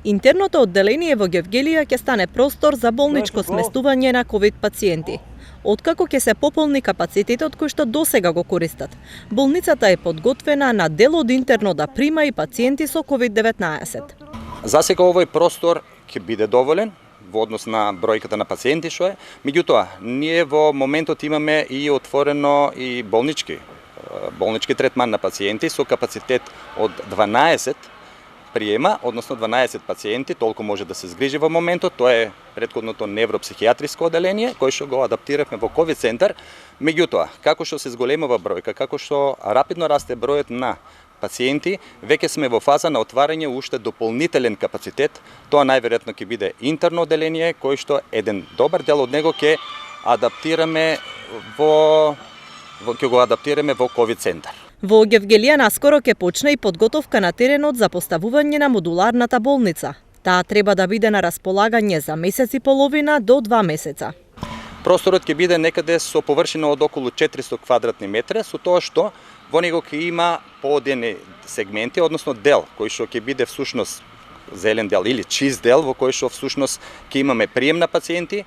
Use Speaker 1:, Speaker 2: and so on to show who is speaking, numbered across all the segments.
Speaker 1: Интерното одделение во Гевгелија ќе стане простор за болничко сместување на ковид пациенти. Откако ќе се пополни капацитетот кој што досега го користат, болницата е подготвена на дел од интерно да прима и пациенти со COVID-19.
Speaker 2: Засега овој простор ќе биде доволен во однос на бројката на пациенти што е. Меѓутоа, ние во моментот имаме и отворено и болнички третман на пациенти со капацитет од 12 приема, односно 12 пациенти, толку може да се згрижи во моментот. Тоа е претходното невропсихијатриско одделение, кој што го адаптиравме во ковид центар. Меѓутоа, како што се зголемува бројка, како што рапидно расте бројот на пациенти, веќе сме во фаза на отварање уште дополнителен капацитет. Тоа најверојатно ќе биде интерно одделение, кој што еден добар дел од него ќе адаптираме во ковид центар.
Speaker 1: Во Гевгелија наскоро ќе почне и подготовка на теренот за поставување на модуларната болница. Таа треба да биде на располагање за месец и половина до 2 месеца.
Speaker 2: Просторот ќе биде некаде со површина од околу 400 квадратни метра, со тоа што во него ќе има поодени сегменти, односно дел кој што ќе биде всушност зелен дел или чист дел во кој што всушност ќе имаме прием на пациенти,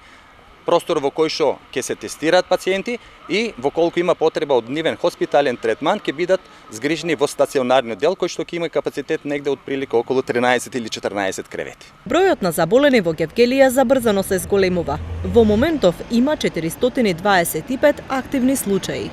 Speaker 2: простор во кој што ќе се тестираат пациенти и во колку има потреба од нивен хоспитален третман ќе бидат згрижени во стационарниот дел кој што ќе има капацитет негде од прилика околу 13 или 14 кревети.
Speaker 1: Бројот на заболени во Гевгелија забрзано се зголемува. Во моментов има 425 активни случаи.